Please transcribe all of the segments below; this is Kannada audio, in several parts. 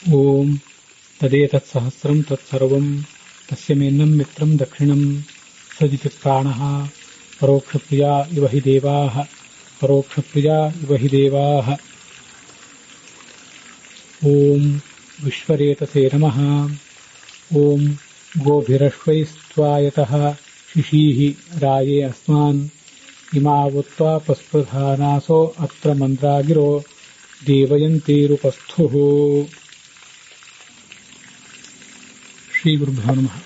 ಓಂ ತದೇತತ್ಸಹಸ್ರಂ ತತ್ಸರ್ವಂ ತಸ್ಯ ಮೇನ್ನಂ ಮಿತ್ರಂ ದಕ್ಷಿಣಂ ಸದಿತಿ ಪ್ರಾಣಃ ಪರೋಕ್ಷಪ್ರಿಯಾ ಇವ ಹಿ ದೇವಾಃ ಪರೋಕ್ಷಪ್ರಿಯಾ ಇವ ಹಿ ದೇವಾಃ. ಓಂ ವಿಶ್ವರೇತಸೇ ನಮಃ. ಓಂ ಗೋಭಿರಶ್ವೈಸ್ತ್ವಾಯತಃ ಶಿಶೀಃ ರಾಯೇ ಅಸ್ಮಾನ್ ಇಮಾವುತ್ವಾ ಪಸ್ಪೃಧಾನಾಸೋ ಅತ್ರ ಮಂದ್ರಾಗಿರೋ ದೇವಯಂತೇರುಪಸ್ಥುಃ. ಶ್ರೀ ಗುರುಭ್ಯೋ ನಮಃ.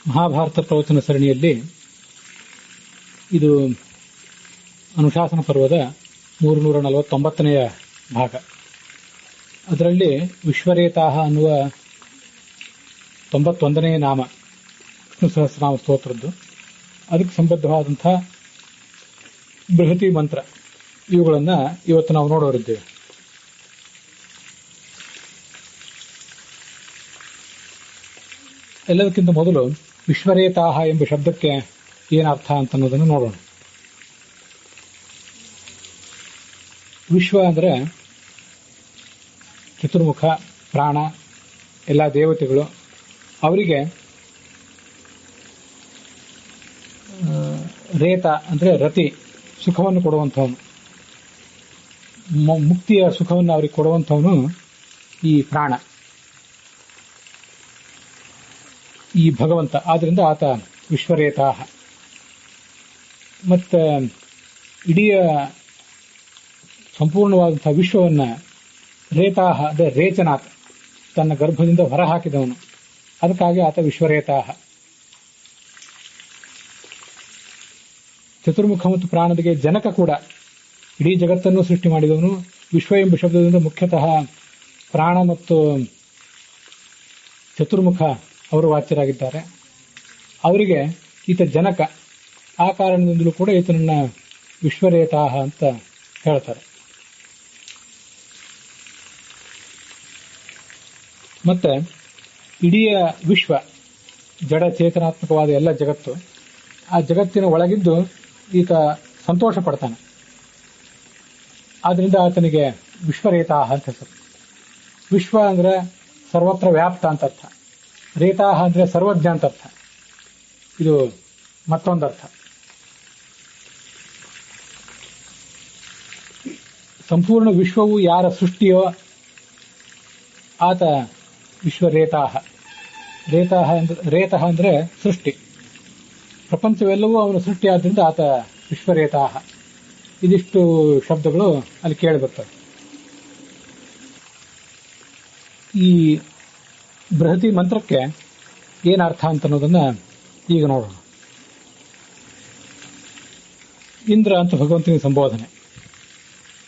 ಮಹಾಭಾರತ ಪ್ರವಚನ ಸರಣಿಯಲ್ಲಿ ಇದು ಅನುಶಾಸನ ಪರ್ವದ 349ನೆಯ ಭಾಗ. ಅದರಲ್ಲಿ ವಿಶ್ವರೇತಾಹ ಅನ್ನುವ 91ನೇ ನಾಮ ವಿಷ್ಣು ಸಹಸ್ರನಾಮ ಸ್ತೋತ್ರದ್ದು, ಅದಕ್ಕೆ ಸಂಬದ್ಧವಾದಂಥ ಬೃಹತಿ ಮಂತ್ರ, ಇವುಗಳನ್ನು ಇವತ್ತು ನಾವು ನೋಡೋರಿದ್ದೇವೆ. ಎಲ್ಲದಕ್ಕಿಂತ ಮೊದಲು ವಿಶ್ವರೇತಾಹ ಎಂಬ ಶಬ್ದಕ್ಕೆ ಏನರ್ಥ ಅಂತ ಅನ್ನೋದನ್ನು ನೋಡೋಣ. ವಿಶ್ವ ಅಂದರೆ ಚತುರ್ಮುಖ, ಪ್ರಾಣ, ಎಲ್ಲ ದೇವತೆಗಳು. ಅವರಿಗೆ ರೇತ ಅಂದರೆ ರತಿ, ಸುಖವನ್ನು ಕೊಡುವಂಥವನು, ಮುಕ್ತಿಯ ಸುಖವನ್ನು ಅವರಿಗೆ ಕೊಡುವಂಥವನು ಈ ಪ್ರಾಣ, ಈ ಭಗವಂತ. ಆದ್ದರಿಂದ ಆತ ವಿಶ್ವರೇತಾಹ. ಮತ್ತು ಇಡೀ ಸಂಪೂರ್ಣವಾದಂಥ ವಿಶ್ವವನ್ನು ರೇತಾಹ ಅಂದರೆ ರೇಚನಾಥ್, ತನ್ನ ಗರ್ಭದಿಂದ ಹೊರಹಾಕಿದವನು. ಅದಕ್ಕಾಗಿ ಆತ ವಿಶ್ವರೇತಾಹ. ಚತುರ್ಮುಖ ಮತ್ತು ಪ್ರಾಣದಿಗೆ ಜನಕ ಕೂಡ ಇಡೀ ಜಗತ್ತನ್ನು ಸೃಷ್ಟಿ ಮಾಡಿದವನು. ವಿಶ್ವ ಎಂಬ ಶಬ್ದದಿಂದ ಮುಖ್ಯತಃ ಪ್ರಾಣ ಮತ್ತು ಚತುರ್ಮುಖ ಅವರು ವಾಚ್ಯರಾಗಿದ್ದಾರೆ. ಅವರಿಗೆ ಈತ ಜನಕ. ಆ ಕಾರಣದಿಂದಲೂ ಕೂಡ ಈತನನ್ನ ವಿಶ್ವರೇತಾಹ ಅಂತ ಹೇಳ್ತಾರೆ. ಮತ್ತೆ ಇಡೀ ವಿಶ್ವ ಜಡ ಚೇತನಾತ್ಮಕವಾದ ಎಲ್ಲ ಜಗತ್ತು, ಆ ಜಗತ್ತಿನ ಒಳಗಿದ್ದು ಈತ ಸಂತೋಷ ಪಡ್ತಾನೆ. ಆದ್ರಿಂದ ಆತನಿಗೆ ವಿಶ್ವರೇತಾಹ ಅಂತ ಹೆಸರು. ವಿಶ್ವ ಅಂದ್ರೆ ಸರ್ವತ್ರ ವ್ಯಾಪ್ತ ಅಂತ ಅರ್ಥ. ರೇತಾಹ ಅಂದ್ರೆ ಸರ್ವಜ್ಞ ಅಂತ ಅರ್ಥ. ಇದು ಮತ್ತೊಂದರ್ಥ. ಸಂಪೂರ್ಣ ವಿಶ್ವವು ಯಾರ ಸೃಷ್ಟಿಯೋ ಆತ ವಿಶ್ವರೇತಾಹ. ರೇತಃ ಅಂದ್ರೆ ಸೃಷ್ಟಿ. ಪ್ರಪಂಚವೆಲ್ಲವೂ ಅವನ ಸೃಷ್ಟಿ ಆದ್ದರಿಂದ ಆತ ವಿಶ್ವರೇತಾಹ. ಇದಿಷ್ಟು ಶಬ್ದಗಳು ಅಲ್ಲಿ ಕೇಳಿ ಬರ್ತವೆ. ಈ ಬೃಹತಿ ಮಂತ್ರಕ್ಕೆ ಏನು ಅರ್ಥ ಅಂತ ಅನ್ನೋದನ್ನ ಈಗ ನೋಡೋಣ. ಇಂದ್ರ ಅಂತ ಭಗವಂತನಿಗೆ ಸಂಬೋಧನೆ.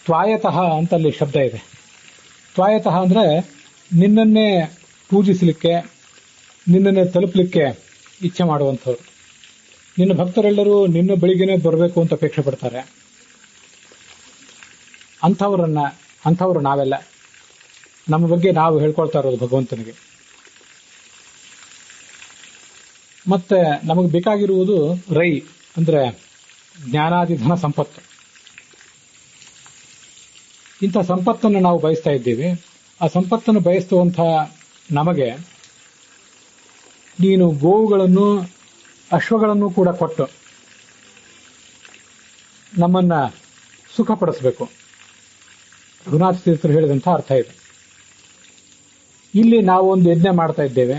ತ್ವಾಯತಃ ಅಂತ ಅಲ್ಲಿ ಶಬ್ದ ಇದೆ. ತ್ವಾಯತಃ ಅಂದ್ರೆ ನಿನ್ನನ್ನೇ ಪೂಜಿಸಲಿಕ್ಕೆ, ನಿನ್ನನ್ನೇ ತಲುಪಲಿಕ್ಕೆ ಇಚ್ಛೆ ಮಾಡುವಂಥವ್ರು. ನಿನ್ನ ಭಕ್ತರೆಲ್ಲರೂ ನಿನ್ನ ಬಳಿಗೇನೆ ಬರಬೇಕು ಅಂತ ಅಪೇಕ್ಷೆ ಪಡ್ತಾರೆ. ಅಂಥವ್ರು ನಾವೆಲ್ಲ. ನಮ್ಮ ಬಗ್ಗೆ ನಾವು ಹೇಳ್ಕೊಳ್ತಾ ಇರೋದು ಭಗವಂತನಿಗೆ. ಮತ್ತೆ ನಮಗೆ ಬೇಕಾಗಿರುವುದು ರೈ ಅಂದ್ರೆ ಜ್ಞಾನಾದಿ ಧನ ಸಂಪತ್ತು. ಇಂಥ ಸಂಪತ್ತನ್ನು ನಾವು ಬಯಸ್ತಾ ಇದ್ದೀವಿ. ಆ ಸಂಪತ್ತನ್ನು ಬಯಸುವಂಥ ನಮಗೆ ನೀನು ಗೋವುಗಳನ್ನು, ಅಶ್ವಗಳನ್ನು ಕೂಡ ಕೊಟ್ಟು ನಮ್ಮನ್ನ ಸುಖಪಡಿಸಬೇಕು. ರಘುನಾಥ ತೀರ್ಥರು ಹೇಳಿದಂಥ ಅರ್ಥ ಇದೆ. ಇಲ್ಲಿ ನಾವು ಒಂದು ಯಜ್ಞ ಮಾಡ್ತಾ ಇದ್ದೇವೆ.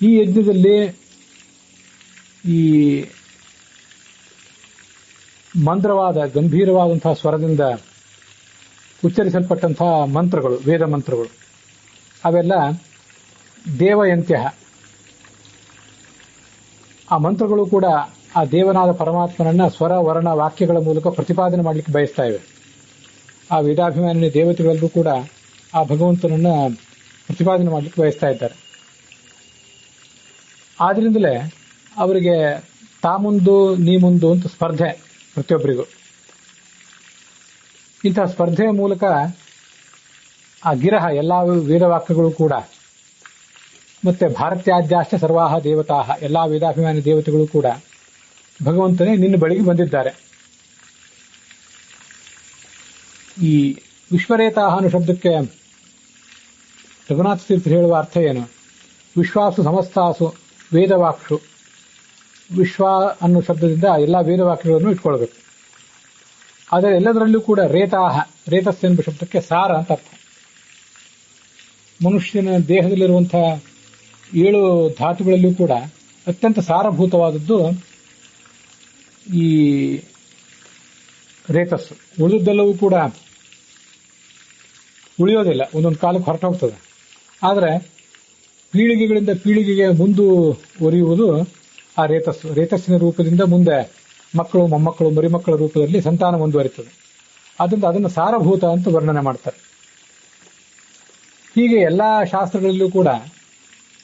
ಈ ಯಜ್ಞದಲ್ಲಿ ಈ ಮಂದ್ರವಾದ, ಗಂಭೀರವಾದಂತಹ ಸ್ವರದಿಂದ ಉಚ್ಚರಿಸಲ್ಪಟ್ಟಂತಹ ಮಂತ್ರಗಳು, ವೇದ ಮಂತ್ರಗಳು, ಅವೆಲ್ಲ ದೇವಯಂತ್ಯ. ಆ ಮಂತ್ರಗಳು ಕೂಡ ಆ ದೇವನಾದ ಪರಮಾತ್ಮನನ್ನ ಸ್ವರ, ವರ್ಣ, ವಾಕ್ಯಗಳ ಮೂಲಕ ಪ್ರತಿಪಾದನೆ ಮಾಡಲಿಕ್ಕೆ ಬಯಸ್ತಾ ಇವೆ. ಆ ವೇದಾಭಿಮಾನಿ ದೇವತೆಗಳಲ್ಲೂ ಕೂಡ ಆ ಭಗವಂತನನ್ನ ಪ್ರತಿಪಾದನೆ ಮಾಡಲಿಕ್ಕೆ ಬಯಸ್ತಾ ಇದ್ದಾರೆ. ಆದ್ರಿಂದಲೇ ಅವರಿಗೆ ತಾ ಮುಂದು ನೀ ಮುಂದು ಅಂತ ಸ್ಪರ್ಧೆ ಪ್ರತಿಯೊಬ್ಬರಿಗೂ. ಇಂತಹ ಸ್ಪರ್ಧೆಯ ಮೂಲಕ ಆ ಗಿರಹ, ಎಲ್ಲ ವೇದವಾಕ್ಯಗಳು ಕೂಡ, ಮತ್ತೆ ಭಾರತ್ಯಾದ್ಯಾಶ್ಚ ಸರ್ವಾಹ ದೇವತಾಹ, ಎಲ್ಲಾ ವೇದಾಭಿಮಾನಿ ದೇವತೆಗಳು ಕೂಡ ಭಗವಂತನೇ ನಿನ್ನ ಬಳಿಗೆ ಬಂದಿದ್ದಾರೆ. ಈ ವಿಶ್ವರೇತಾಹ ಅನ್ನೋ ಶಬ್ದಕ್ಕೆ ರಘುನಾಥ ತೀರ್ಥರು ಹೇಳುವ ಅರ್ಥ ಏನು? ವಿಶ್ವಾಸು ಸಮಸ್ತಾಸು ವೇದವಾಕ್ಷು. ವಿಶ್ವ ಅನ್ನೋ ಶಬ್ದದಿಂದ ಎಲ್ಲ ವೇದವಾಕ್ಯಗಳನ್ನು ಇಟ್ಕೊಳ್ಬೇಕು. ಆದರೆ ಎಲ್ಲದರಲ್ಲೂ ಕೂಡ ರೇತಾಹ, ರೇತಸ್ ಎಂಬ ಶಬ್ದಕ್ಕೆ ಸಾರ ಅಂತ ಅರ್ಥ. ಮನುಷ್ಯನ ದೇಹದಲ್ಲಿರುವಂತಹ 7 ಧಾತುಗಳಲ್ಲೂ ಕೂಡ ಅತ್ಯಂತ ಸಾರಭೂತವಾದದ್ದು ಈ ರೇತಸ್ಸು. ಉಳಿದೆಲ್ಲವೂ ಕೂಡ ಉಳಿಯೋದಿಲ್ಲ, ಒಂದೊಂದು ಕಾಲಕ್ಕೆ ಹೊರಟೋಗ್ತದೆ. ಆದರೆ ಪೀಳಿಗೆಗಳಿಂದ ಪೀಳಿಗೆಗೆ ಮುಂದುವರಿಯುವುದು ಆ ರೇತಸ್ಸು. ರೇತಸ್ಸಿನ ರೂಪದಿಂದ ಮುಂದೆ ಮಕ್ಕಳು, ಮೊಮ್ಮಕ್ಕಳು, ಮರಿಮಕ್ಕಳ ರೂಪದಲ್ಲಿ ಸಂತಾನ ಮುಂದುವರಿತದೆ. ಆದ್ದರಿಂದ ಅದನ್ನು ಸಾರಭೂತ ಅಂತ ವರ್ಣನೆ ಮಾಡ್ತಾರೆ. ಹೀಗೆ ಎಲ್ಲಾ ಶಾಸ್ತ್ರಗಳಲ್ಲೂ ಕೂಡ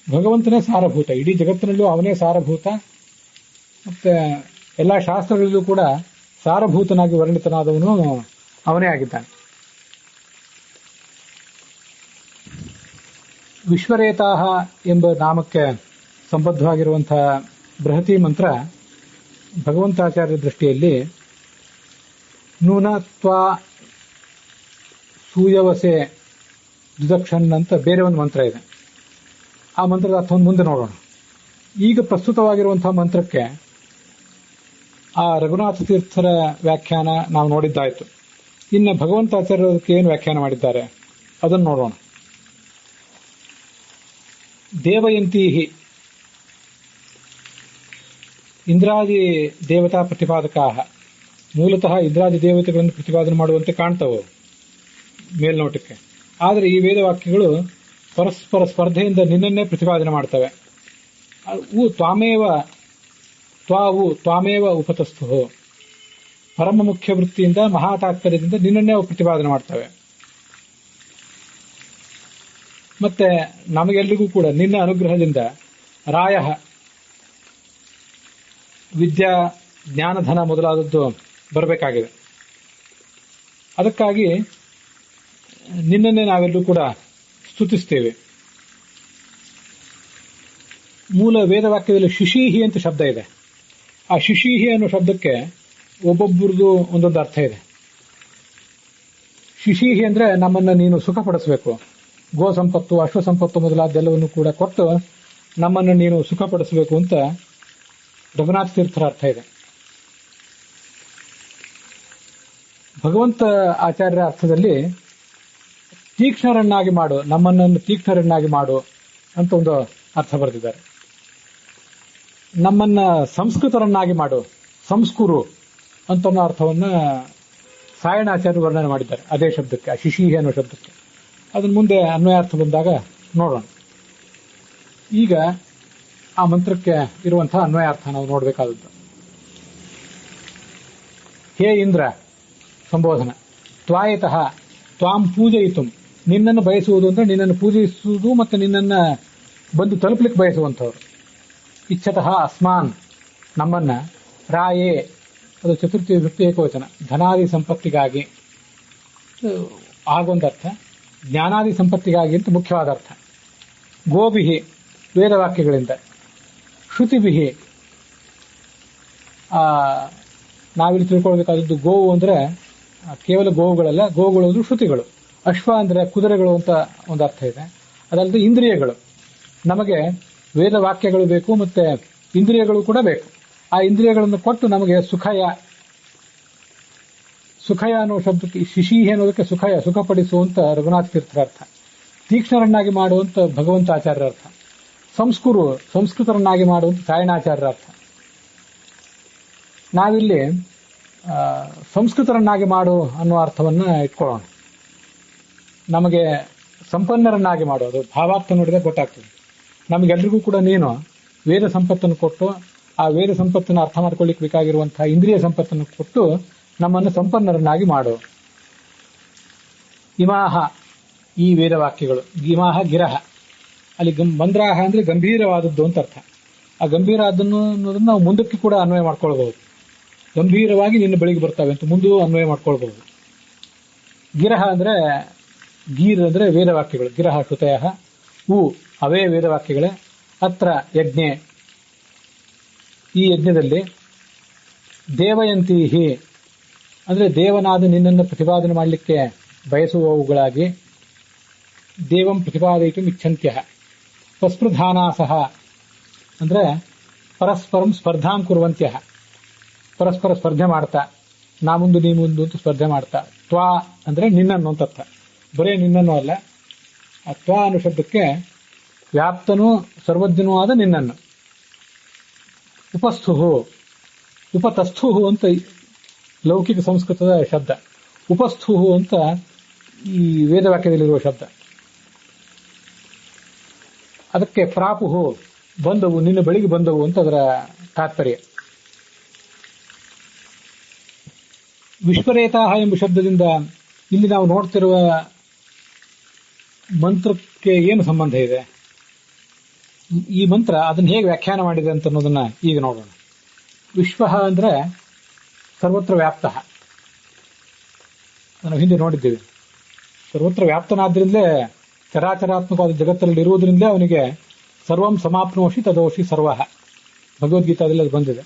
ಭಗವಂತನೇ ಸಾರಭೂತ, ಇಡೀ ಜಗತ್ತಿನಲ್ಲೂ ಅವನೇ ಸಾರಭೂತ. ಮತ್ತೆ ಎಲ್ಲಾ ಶಾಸ್ತ್ರಗಳಲ್ಲೂ ಕೂಡ ಸಾರಭೂತನಾಗಿ ವರ್ಣಿತನಾದವನು ಅವನೇ ಆಗಿದ್ದಾನೆ. ವಿಶ್ವರೇತಾಹ ಎಂಬ ನಾಮಕ್ಕೆ ಸಂಬದ್ಧವಾಗಿರುವಂತಹ ಬೃಹತಿ ಮಂತ್ರ ಭಗವಂತಾಚಾರ್ಯ ದೃಷ್ಟಿಯಲ್ಲಿ ನೂನತ್ವ ಸೂಯವಸೆ ದುದಕ್ಷನ್ ಅಂತ ಬೇರೆ ಒಂದು ಮಂತ್ರ ಇದೆ. ಆ ಮಂತ್ರದ ಅರ್ಥವನ್ನು ಮುಂದೆ ನೋಡೋಣ. ಈಗ ಪ್ರಸ್ತುತವಾಗಿರುವಂತಹ ಮಂತ್ರಕ್ಕೆ ಆ ರಘುನಾಥ ತೀರ್ಥರ ವ್ಯಾಖ್ಯಾನ ನಾವು ನೋಡಿದ್ದಾಯಿತು. ಇನ್ನು ಭಗವಂತಾಚಾರ್ಯಕ್ಕೆ ಏನು ವ್ಯಾಖ್ಯಾನ ಮಾಡಿದ್ದಾರೆ ಅದನ್ನು ನೋಡೋಣ. ದೇವಯಂತೀಹಿ ಇಂದ್ರಾದಿ ದೇವತಾ ಪ್ರತಿಪಾದಕಾ. ಮೂಲತಃ ಇಂದ್ರಾದಿ ದೇವತೆಗಳನ್ನು ಪ್ರತಿಪಾದನೆ ಮಾಡುವಂತೆ ಕಾಣ್ತವೆ ಮೇಲ್ನೋಟಕ್ಕೆ. ಆದರೆ ಈ ವೇದವಾಕ್ಯಗಳು ಪರಸ್ಪರ ಸ್ಪರ್ಧೆಯಿಂದ ನಿನ್ನನ್ನೇ ಪ್ರತಿಪಾದನೆ ಮಾಡ್ತವೆ. ತ್ವಾಮೇವ ಉಪತಸ್ಥು. ಪರಮ ಮುಖ್ಯ ವೃತ್ತಿಯಿಂದ ಮಹಾತಾತ್ಪರ್ಯದಿಂದ ನಿನ್ನನ್ನೇ ಅವು ಪ್ರತಿಪಾದನೆ ಮಾಡ್ತವೆ. ಮತ್ತೆ ನಮಗೆಲ್ಲರಿಗೂ ಕೂಡ ನಿನ್ನ ಅನುಗ್ರಹದಿಂದ ರಾಯ ವಿದ್ಯಾ ಜ್ಞಾನಧನ ಮೊದಲಾದದ್ದು ಬರಬೇಕಾಗಿದೆ. ಅದಕ್ಕಾಗಿ ನಿನ್ನನ್ನೇ ನಾವೆಲ್ಲರೂ ಕೂಡ ಸ್ತುತಿಸ್ತೇವೆ. ಮೂಲ ವೇದವಾಕ್ಯದಲ್ಲಿ ಶಿಶೀಹಿ ಅಂತ ಶಬ್ದ ಇದೆ. ಆ ಶಿಶೀಹಿ ಅನ್ನೋ ಶಬ್ದಕ್ಕೆ ಒಬ್ಬೊಬ್ಬರದು ಒಂದೊಂದು ಅರ್ಥ ಇದೆ. ಶಿಶೀಹಿ ಅಂದ್ರೆ ನಮ್ಮನ್ನು ನೀನು ಸುಖಪಡಿಸಬೇಕು, ಗೋ ಸಂಪತ್ತು, ಅಶ್ವ ಸಂಪತ್ತು ಮೊದಲಾದೆಲ್ಲವನ್ನು ಕೂಡ ಕೊಟ್ಟು ನಮ್ಮನ್ನು ನೀನು ಸುಖಪಡಿಸಬೇಕು ಅಂತ ರಘುನಾಥ ತೀರ್ಥರ ಅರ್ಥ ಇದೆ. ಭಗವಂತ ಆಚಾರ್ಯರ ಅರ್ಥದಲ್ಲಿ ತೀಕ್ಷ್ಣರನ್ನಾಗಿ ಮಾಡು, ನಮ್ಮನ್ನು ತೀಕ್ಷ್ಣರನ್ನಾಗಿ ಮಾಡು ಅಂತ ಒಂದು ಅರ್ಥ ಬರೆದಿದ್ದಾರೆ. ನಮ್ಮನ್ನ ಸಂಸ್ಕೃತರನ್ನಾಗಿ ಮಾಡು, ಸಂಸ್ಕೃರು ಅಂತ ಅನ್ನೋ ಅರ್ಥವನ್ನ ಸಾಯಣಾಚಾರ್ಯ ವರ್ಣನೆ ಮಾಡಿದ್ದಾರೆ ಅದೇ ಶಬ್ದಕ್ಕೆ, ಆ ಶಿಶೀಹಿ ಅನ್ನೋ ಶಬ್ದಕ್ಕೆ. ಅದನ್ನ ಮುಂದೆ ಅನ್ವಯಾರ್ಥ ಬಂದಾಗ ನೋಡೋಣ. ಈಗ ಆ ಮಂತ್ರಕ್ಕೆ ಇರುವಂತಹ ಅನ್ವಯಾರ್ಥ ನಾವು ನೋಡಬೇಕಾದದ್ದು. ಹೇ ಇಂದ್ರ ಸಂಬೋಧನ. ತ್ವಾಯತಃ ತ್ವಾಂ ಪೂಜಯಿತು. ನಿನ್ನನ್ನು ಬಯಸುವುದು ಅಂದ್ರೆ ನಿನ್ನನ್ನು ಪೂಜಿಸುವುದು ಮತ್ತು ನಿನ್ನನ್ನು ಬಂದು ತಲುಪಲಿಕ್ಕೆ ಬಯಸುವಂಥವ್ರು. ಇಚ್ಛತಃ ಅಸ್ಮಾನ್ ನಮ್ಮನ್ನ, ರಾಯೇ ಅದು ಚತುರ್ಥಿ ವೃತ್ತಿ ಏಕವಚನ, ಧನಾದಿ ಸಂಪತ್ತಿಗಾಗಿ ಆಗೊಂದರ್ಥ, ಜ್ಞಾನಾದಿ ಸಂಪತ್ತಿಗಾಗಿ ಅಂತ ಮುಖ್ಯವಾದ ಅರ್ಥ. ಗೋಭಿಹಿ ವೇದವಾಕ್ಯಗಳಿಂದ, ಶ್ರುತಿಭಿಹಿ ನಾವಿಲ್ಲಿ ತಿಳ್ಕೊಳ್ಬೇಕಾದದ್ದು ಗೋವು ಅಂದ್ರೆ ಕೇವಲ ಗೋವುಗಳಲ್ಲ, ಗೋವುಗಳು ಶ್ರುತಿಗಳು. ಅಶ್ವ ಅಂದ್ರೆ ಕುದುರೆಗಳು ಅಂತ ಒಂದು ಅರ್ಥ ಇದೆ. ಅದಲ್ಲದೆ ಇಂದ್ರಿಯಗಳು, ನಮಗೆ ವೇದವಾಕ್ಯಗಳು ಬೇಕು ಮತ್ತೆ ಇಂದ್ರಿಯಗಳು ಕೂಡ ಬೇಕು. ಆ ಇಂದ್ರಿಯಗಳನ್ನು ಕೊಟ್ಟು ನಮಗೆ ಸುಖಯ ಅನ್ನೋ ಶಬ್ದಕ್ಕೆ ಶಿಶೀಹಿ ಅನ್ನೋದಕ್ಕೆ ಸುಖಯ, ಸುಖಪಡಿಸುವಂತ ರಘುನಾಥ ತೀರ್ಥರ ಅರ್ಥ. ತೀಕ್ಷ್ಣರನ್ನಾಗಿ ಮಾಡುವಂತ ಭಗವಂತ ಆಚಾರ್ಯರ ಅರ್ಥ. ಸಂಸ್ಕೃತರನ್ನಾಗಿ ಮಾಡುವಂತ ಸಾಯಣಾಚಾರ್ಯರ ಅರ್ಥ. ನಾವಿಲ್ಲಿ ಸಂಸ್ಕೃತರನ್ನಾಗಿ ಮಾಡು ಅನ್ನೋ ಅರ್ಥವನ್ನ ಇಟ್ಕೊಳ್ಳೋಣ. ನಮಗೆ ಸಂಪನ್ನರನ್ನಾಗಿ ಮಾಡೋದು ಭಾವಾರ್ಥ ನೋಡಿದ್ರೆ ಗೊತ್ತಾಗ್ತದೆ. ನಮಗೆಲ್ರಿಗೂ ಕೂಡ ನೀನು ವೇದ ಸಂಪತ್ತನ್ನು ಕೊಟ್ಟು, ಆ ವೇದ ಸಂಪತ್ತನ್ನು ಅರ್ಥ ಮಾಡ್ಕೊಳ್ಳಿಕ್ಕೆ ಬೇಕಾಗಿರುವಂತಹ ಇಂದ್ರಿಯ ಸಂಪತ್ತನ್ನು ಕೊಟ್ಟು ನಮ್ಮನ್ನು ಸಂಪನ್ನರನ್ನಾಗಿ ಮಾಡು. ಇಮಾಹ ಈ ವೇದವಾಕ್ಯಗಳು, ಇಮಾಹ ಗಿರಹ, ಅಲ್ಲಿ ಮಂದ್ರಾಹ ಅಂದ್ರೆ ಗಂಭೀರವಾದದ್ದು ಅಂತ ಅರ್ಥ. ಆ ಗಂಭೀರ ಅನ್ನೋದನ್ನು ನಾವು ಮುಂದಕ್ಕೆ ಕೂಡ ಅನ್ವಯ ಮಾಡ್ಕೊಳ್ಬಹುದು. ಗಂಭೀರವಾಗಿ ನಿನ್ನ ಬಳಿಗೆ ಬರ್ತವೆ ಅಂತ ಮುಂದೂ ಅನ್ವಯ ಮಾಡ್ಕೊಳ್ಬಹುದು. ಗಿರಹ ಅಂದ್ರೆ ಗೀರ್ ಅಂದ್ರೆ ವೇದವಾಕ್ಯಗಳು, ಗಿರಹ ಶ್ರುತಯ ಅವೇ ವೇದವಾಕ್ಯಗಳೇ. ಅತ್ರ ಯಜ್ಞೆ ಈ ಯಜ್ಞದಲ್ಲಿ, ದೇವಯಂತೀಹಿ ಅಂದ್ರೆ ದೇವನಾದ ನಿನ್ನನ್ನು ಪ್ರತಿಪಾದನೆ ಮಾಡಲಿಕ್ಕೆ ಬಯಸುವವುಗಳಾಗಿ, ದೇವಂ ಪ್ರತಿಪಾದಯಿತು ಇಚ್ಛಂತ್ಯ ಪಸ್ಪೃಧಾನಾಸಹ ಅಂದ್ರೆ ಪರಸ್ಪರಂ ಸ್ಪರ್ಧಾಂ ಕುರುವಂತ್ಯ ಪರಸ್ಪರ ಸ್ಪರ್ಧೆ ಮಾಡ್ತಾ ನಾ ಮುಂದು ನೀ ಮುಂದು ಅಂತ ಸ್ಪರ್ಧೆ ಮಾಡ್ತಾ ತ್ವಾ ಅಂದ್ರೆ ನಿನ್ನನ್ನು ಅಂತ ಅರ್ಥ. ಬರೇ ನಿನ್ನನ್ನು ಅಲ್ಲ, ಆ ತ್ವಾ ಅನ್ನೋ ಶಬ್ದಕ್ಕೆ ವ್ಯಾಪ್ತನೂ ಸರ್ವಜ್ಞನೂ ಆದ ನಿನ್ನನ್ನು. ಉಪಸ್ಥುಹು ಉಪತಸ್ಥುಹು ಅಂತ ಲೌಕಿಕ ಸಂಸ್ಕೃತದ ಶಬ್ದ. ಉಪಸ್ಥುಹು ಅಂತ ಈ ವೇದವಾಕ್ಯದಲ್ಲಿರುವ ಶಬ್ದ. ಅದಕ್ಕೆ ಪ್ರಾಪುಹು ಬಂದವು, ನಿನ್ನ ಬಳಿಗೆ ಬಂದವು ಅಂತ ಅದರ ತಾತ್ಪರ್ಯ. ವಿಶ್ವರೇತಾಹ ಎಂಬ ಶಬ್ದದಿಂದ ಇಲ್ಲಿ ನಾವು ನೋಡ್ತಿರುವ ಮಂತ್ರಕ್ಕೆ ಏನು ಸಂಬಂಧ ಇದೆ, ಈ ಮಂತ್ರ ಅದನ್ನು ಹೇಗೆ ವ್ಯಾಖ್ಯಾನ ಮಾಡಿದೆ ಅಂತ ಅನ್ನೋದನ್ನ ಈಗ ನೋಡೋಣ. ವಿಶ್ವ ಅಂದ್ರೆ ಸರ್ವತ್ರ ವ್ಯಾಪ್ತ. ನಾವು ಹಿಂದೆ ನೋಡಿದ್ದೇವೆ. ಸರ್ವತ್ರ ವ್ಯಾಪ್ತನಾದ್ರಿಂದಲೇ ಚರಾಚರಾತ್ಮಕವಾದ ಜಗತ್ತಲ್ಲಿ ಇರುವುದರಿಂದಲೇ ಅವನಿಗೆ ಸರ್ವಂ ಸಮಾಪ್ನೋಷಿ ತದೋಷಿ ಸರ್ವ. ಭಗವದ್ಗೀತಾದಲ್ಲಿ ಅದು ಬಂದಿದೆ.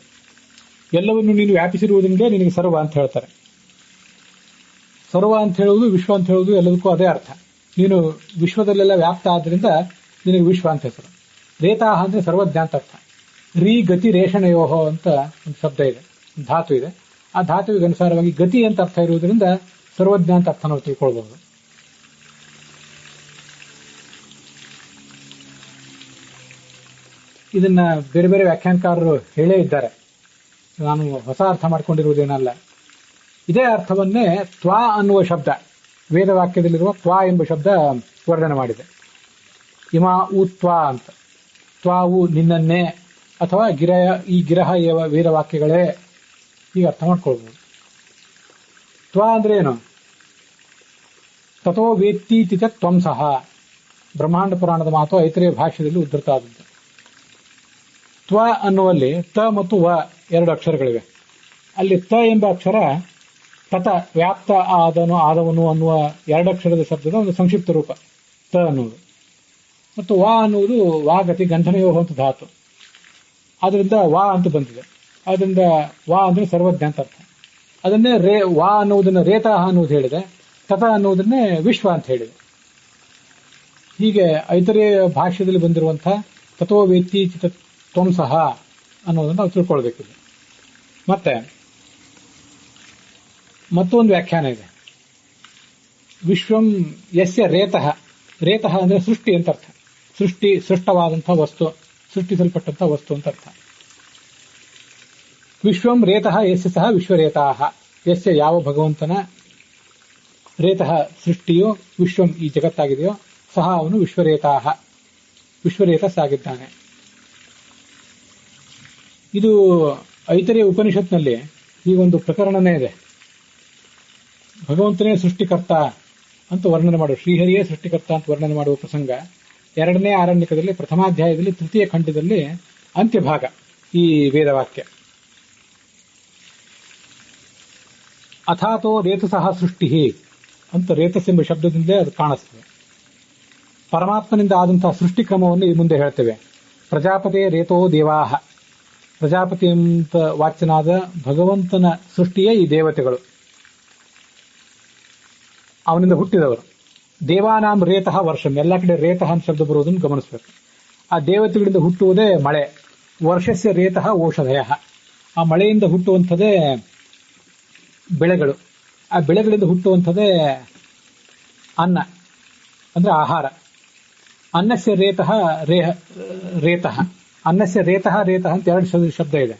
ಎಲ್ಲವನ್ನು ನೀನು ವ್ಯಾಪಿಸಿರುವುದರಿಂದಲೇ ನಿನಗೆ ಸರ್ವ ಅಂತ ಹೇಳ್ತಾರೆ. ಸರ್ವ ಅಂತ ಹೇಳುವುದು, ವಿಶ್ವ ಅಂತ ಹೇಳುವುದು ಎಲ್ಲದಕ್ಕೂ ಅದೇ ಅರ್ಥ. ನೀನು ವಿಶ್ವದಲ್ಲೆಲ್ಲ ವ್ಯಾಪ್ತ ಆದ್ರಿಂದ ನಿನಗೆ ವಿಶ್ವ ಅಂತ ಹೆಸರು. ರೇತಾಹ ಅಂದ್ರೆ ಸರ್ವಜ್ಞ ಅಂತ ಅರ್ಥ. ರೀ ಗತಿ ರೇಷಣಯೋಹೋ ಅಂತ ಒಂದು ಶಬ್ದ ಇದೆ, ಧಾತು ಇದೆ. ಆ ಧಾತುವಿಗೆ ಅನುಸಾರವಾಗಿ ಗತಿ ಅಂತ ಅರ್ಥ ಇರುವುದರಿಂದ ಸರ್ವಜ್ಞ ಅಂತ ಅರ್ಥ ನಾವು ತಿಳ್ಕೊಳ್ಬಹುದು. ಇದನ್ನ ಬೇರೆ ಬೇರೆ ವ್ಯಾಖ್ಯಾನಕಾರರು ಹೇಳೇ ಇದ್ದಾರೆ. ನಾನು ಹೊಸ ಅರ್ಥ ಮಾಡ್ಕೊಂಡಿರುವುದೇನಲ್ಲ. ಇದೇ ಅರ್ಥವನ್ನೇ ತ್ವಾ ಅನ್ನುವ ಶಬ್ದ, ವೇದವಾಕ್ಯದಲ್ಲಿರುವ ತ್ವಾ ಎಂಬ ಶಬ್ದ ವರ್ಣನೆ ಮಾಡಿದೆ. ಇಮಾ ಉ ತ್ವಾ ಅಂತ. ತ್ವಾವು ನಿನ್ನನ್ನೇ, ಅಥವಾ ಈ ಗಿರಹ ವೇದವಾಕ್ಯಗಳೇ, ಈಗ ಅರ್ಥ ಮಾಡ್ಕೊಳ್ಬಹುದು. ತ್ವಾ ಅಂದ್ರೆ ಏನು? ತಥೋ ವೇತ್ತೀತಿ ಚ ತ್ವಂ ಸಹ. ಬ್ರಹ್ಮಾಂಡ ಪುರಾಣದ ಮಾತು ಐತರೇಯ ಭಾಷ್ಯದಲ್ಲಿ ಉದ್ಧೃತ ಆದದ್ದು. ತ್ವ ಅನ್ನುವಲ್ಲಿ ತ ಮತ್ತು ವ ಎರಡು ಅಕ್ಷರಗಳಿವೆ. ಅಲ್ಲಿ ತ ಎಂಬ ಅಕ್ಷರ ತತ ವ್ಯಾಪ್ತ ಆದವನು ಅನ್ನುವ ಎರಡಕ್ಷರದ ಶಬ್ದದ ಒಂದು ಸಂಕ್ಷಿಪ್ತ ರೂಪ ತ ಅನ್ನುವುದು. ಮತ್ತು ವಾ ಅನ್ನುವುದು ವಾಗತಿ ಗಂಧನಯೋಹ ಅಂತ ಧಾತು. ಆದ್ರಿಂದ ವಾ ಅಂತ ಬಂದಿದೆ. ಆದ್ರಿಂದ ವಾ ಅಂದ್ರೆ ಸರ್ವಜ್ಞ ಅಂತ ಅರ್ಥ. ಅದನ್ನೇ ವಾ ಅನ್ನುವುದನ್ನ ರೇತಾಹ ಅನ್ನುವುದು ಹೇಳಿದೆ, ತತ ಅನ್ನುವುದನ್ನೇ ವಿಶ್ವ ಅಂತ ಹೇಳಿದೆ. ಹೀಗೆ ಐತರೇಯ ಭಾಷ್ಯದಲ್ಲಿ ಬಂದಿರುವಂತಹ ತಥೋ ವೇತ್ತಿ ಚಿತ ತ್ವಂ ಸಹ ಅನ್ನೋದನ್ನು ನಾವು ತಿಳ್ಕೊಳ್ಬೇಕಿದೆ. ಮತ್ತೆ ಮತ್ತೊಂದು ವ್ಯಾಖ್ಯಾನ ಇದೆ. ವಿಶ್ವಂ ಯಸ್ಯ ರೇತಃ. ರೇತಃ ಅಂದ್ರೆ ಸೃಷ್ಟಿ ಅಂತ ಅರ್ಥ. ಸೃಷ್ಟವಾದಂತಹ ವಸ್ತು, ಸೃಷ್ಟಿಸಲ್ಪಟ್ಟಂತಹ ವಸ್ತು ಅಂತ ಅರ್ಥ. ವಿಶ್ವಂ ರೇತಃ ಯಸ್ಯ ಸಹ ವಿಶ್ವರೇತಾಹ. ಯಸ್ಯ ಯಾವ ಭಗವಂತನ ರೇತಃ ಸೃಷ್ಟಿಯೋ, ವಿಶ್ವಂ ಈ ಜಗತ್ತಾಗಿದೆಯೋ, ಸಹ ಅವನು ವಿಶ್ವರೇತಾಹ ವಿಶ್ವರೇತಸ್ಸಾಗಿದ್ದಾನೆ. ಇದು ಐತರೇಯ ಉಪನಿಷತ್ನಲ್ಲಿ ಹೀಗೊಂದು ಪ್ರಕರಣನೇ ಇದೆ. ಭಗವಂತನೇ ಸೃಷ್ಟಿಕರ್ತ ಅಂತ ವರ್ಣನೆ ಮಾಡುವ, ಶ್ರೀಹರಿಯೇ ಸೃಷ್ಟಿಕರ್ತ ಅಂತ ವರ್ಣನೆ ಮಾಡುವ ಪ್ರಸಂಗ ಎರಡನೇ ಆರಣ್ಯಕದಲ್ಲಿ ಪ್ರಥಮಾಧ್ಯಾಯದಲ್ಲಿ ತೃತೀಯ ಖಂಡದಲ್ಲಿ ಅಂತ್ಯಭಾಗ ಈ ವೇದವಾಕ್ಯ. ಅಥಾತೋ ರೇತಸಃ ಸೃಷ್ಟಿ ಅಂತ ರೇತಸ್ ಎಂಬ ಶಬ್ದದಿಂದಲೇ ಅದು ಕಾಣಿಸ್ತದೆ. ಪರಮಾತ್ಮನಿಂದ ಆದಂತಹ ಸೃಷ್ಟಿ ಕ್ರಮವನ್ನು ಈ ಮುಂದೆ ಹೇಳ್ತೇವೆ. ಪ್ರಜಾಪತಿ ರೇತೋ ದೇವಾಹ. ಪ್ರಜಾಪತಿ ಅಂತ ವಾಚ್ಯನಾದ ಭಗವಂತನ ಸೃಷ್ಟಿಯೇ ಈ ದೇವತೆಗಳು, ಅವನಿಂದ ಹುಟ್ಟಿದವರು. ದೇವಾನಾಂ ರೇತಃ ವರ್ಷಂ. ಎಲ್ಲ ಕಡೆ ರೇತಃ ಅಂತ ಶಬ್ದ ಬರುವುದನ್ನು ಗಮನಿಸಬೇಕು. ಆ ದೇವತೆಗಳಿಂದ ಹುಟ್ಟುವುದೇ ಮಳೆ. ವರ್ಷಸ್ಯ ರೇತಃ ಓಷಧಯ. ಆ ಮಳೆಯಿಂದ ಹುಟ್ಟುವಂಥದ್ದೇ ಬೆಳೆಗಳು. ಆ ಬೆಳೆಗಳಿಂದ ಹುಟ್ಟುವಂಥದ್ದೇ ಅನ್ನ ಅಂದ್ರೆ ಆಹಾರ. ಅನ್ನಸ್ಯ ರೇತಃ ರೇತಃ. ಅನ್ನಸ್ಯ ರೇತಃ ರೇತಃ ಅಂತ ಎರಡು ಶಬ್ದ ಇದೆ.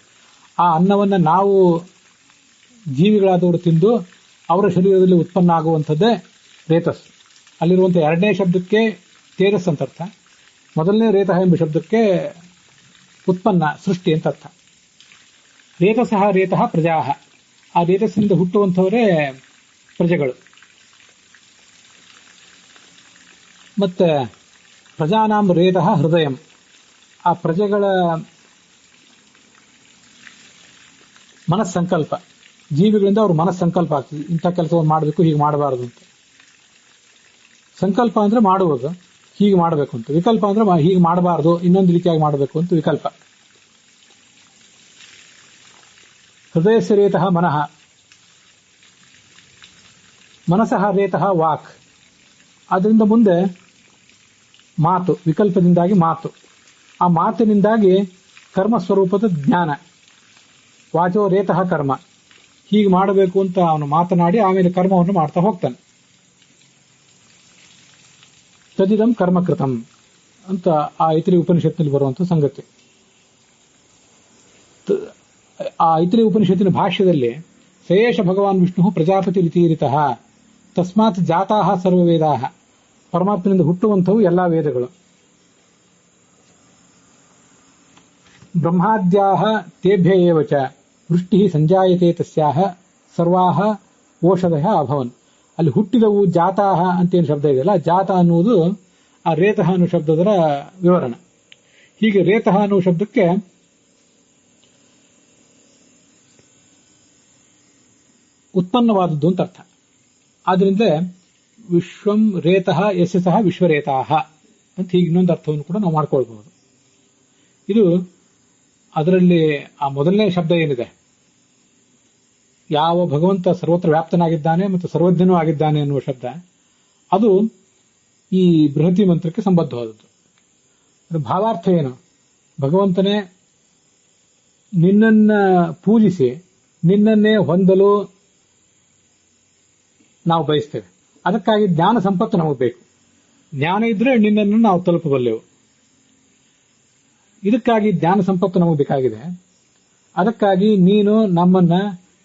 ಆ ಅನ್ನವನ್ನ ನಾವು ಜೀವಿಗಳಾದವರು ತಿಂದು ಅವರ ಶರೀರದಲ್ಲಿ ಉತ್ಪನ್ನ ಆಗುವಂಥದ್ದೇ ರೇತಸ್. ಅಲ್ಲಿರುವಂತಹ ಎರಡನೇ ಶಬ್ದಕ್ಕೆ ತೇಜಸ್ ಅಂತ ಅರ್ಥ. ಮೊದಲನೇ ರೇತಃ ಎಂಬ ಶಬ್ದಕ್ಕೆ ಉತ್ಪನ್ನ, ಸೃಷ್ಟಿ ಅಂತ ಅರ್ಥ. ರೇತಸಃ ರೇತಃ ಪ್ರಜಾಹ. ಆ ರೇತಸ್ಸಿನಿಂದ ಹುಟ್ಟುವಂಥವರೇ ಪ್ರಜೆಗಳು. ಮತ್ತೆ ಪ್ರಜಾನಾಂ ರೇತಃ ಹೃದಯಂ. ಆ ಪ್ರಜೆಗಳ ಮನಸ್ಸಂಕಲ್ಪ, ಜೀವಿಗಳಿಂದ ಅವ್ರ ಮನಸ್ಸಂಕಲ್ಪ ಆಗ್ತದೆ, ಇಂಥ ಕೆಲಸವನ್ನು ಮಾಡಬೇಕು, ಹೀಗೆ ಮಾಡಬಾರದು ಅಂತ. ಸಂಕಲ್ಪ ಅಂದ್ರೆ ಮಾಡುವುದು, ಹೀಗೆ ಮಾಡಬೇಕು ಅಂತ. ವಿಕಲ್ಪ ಅಂದ್ರೆ ಹೀಗೆ ಮಾಡಬಾರದು, ಇನ್ನೊಂದು ರೀತಿಯಾಗಿ ಮಾಡಬೇಕು ಅಂತ ವಿಕಲ್ಪ. ಹೃದಯಸ್ಯ ರೇತಃ ಮನಃ. ಮನಸಃ ರೇತಃ ವಾಕ್. ಅದರಿಂದ ಮುಂದೆ ಮಾತು, ವಿಕಲ್ಪದಿಂದಾಗಿ ಮಾತು, ಆ ಮಾತಿನಿಂದಾಗಿ ಕರ್ಮ ಸ್ವರೂಪದ ಜ್ಞಾನ. ವಾಚೋ ರೇತಃ ಕರ್ಮ, ಹೀಗೆ ಮಾಡಬೇಕು ಅಂತ ಅವನು ಮಾತನಾಡಿ ಆಮೇಲೆ ಕರ್ಮವನ್ನು ಮಾಡ್ತಾ ಹೋಗ್ತಾನೆ. ತದಿದಂ ಕರ್ಮಕೃತಂ ಅಂತ ಆ ಐತರಿ ಉಪನಿಷತ್ತಿನಲ್ಲಿ ಬರುವಂತ ಸಂಗತಿ. ಆ ಐತರಿ ಉಪನಿಷತ್ತಿನ ಭಾಷ್ಯದಲ್ಲಿ ಸಯೇಷ ಭಗವಾನ್ ವಿಷ್ಣು ಪ್ರಜಾಪತಿ ರೀತಿರಿತಃ ತಸ್ಮಾತ್ ಜಾತಾಹ ಸರ್ವವೇದಾಹ, ಪರಮಾತ್ಮನಿಂದ ಹುಟ್ಟುವಂಥವು ಎಲ್ಲಾ ವೇದಗಳು. ಬ್ರಹ್ಮಾದ್ಯಾಹ ತೇಭ್ಯ ಏವ ಚ ವೃಷ್ಟಿ ಸಂಜಾಯತೆ ತಸ್ಯಾಹ ಸರ್ವಾಹ ಓಷಧಯ ಅಭವನ್. ಅಲ್ಲಿ ಹುಟ್ಟಿದವು ಜಾತಾಹ ಅಂತೇನು ಶಬ್ದ ಇದೆಯಲ್ಲ, ಜಾತ ಅನ್ನುವುದು ಆ ರೇತಃ ಅನ್ನೋ ಶಬ್ದದ ವಿವರಣೆ. ಹೀಗೆ ರೇತಃ ಅನ್ನೋ ಶಬ್ದಕ್ಕೆ ಉತ್ಪನ್ನವಾದದ್ದು ಅಂತ ಅರ್ಥ. ಆದ್ರಿಂದ ವಿಶ್ವಂ ರೇತಃ ಯಸ್ಯ ಸಹ ವಿಶ್ವರೇತಾಹ ಅಂತ ಹೀಗೆ ಇನ್ನೊಂದು ಅರ್ಥವನ್ನು ಕೂಡ ನಾವು ಮಾಡ್ಕೊಳ್ಬಹುದು. ಇದು ಅದರಲ್ಲಿ ಆ ಮೊದಲನೇ ಶಬ್ದ ಏನಿದೆ, ಯಾವ ಭಗವಂತ ಸರ್ವತ್ರ ವ್ಯಾಪ್ತನಾಗಿದ್ದಾನೆ ಮತ್ತು ಸರ್ವಜ್ಞನೂ ಆಗಿದ್ದಾನೆ ಅನ್ನುವ ಶಬ್ದ, ಅದು ಈ ಬೃಹತಿ ಮಂತ್ರಕ್ಕೆ ಸಂಬದ್ಧವಾದದ್ದು. ಅದರ ಭಾವಾರ್ಥ ಏನು? ಭಗವಂತನೇ ನಿನ್ನನ್ನ ಪೂಜಿಸಿ ನಿನ್ನನ್ನೇ ಹೊಂದಲು ನಾವು ಬಯಸ್ತೇವೆ. ಅದಕ್ಕಾಗಿ ಜ್ಞಾನ ಸಂಪತ್ತು ನಮಗೆ ಬೇಕು. ಜ್ಞಾನ ಇದ್ರೆ ನಿನ್ನನ್ನು ನಾವು ತಲುಪಬಲ್ಲೆವು. ಇದಕ್ಕಾಗಿ ಜ್ಞಾನ ಸಂಪತ್ತು ನಮಗೆ ಬೇಕಾಗಿದೆ. ಅದಕ್ಕಾಗಿ ನೀನು ನಮ್ಮನ್ನ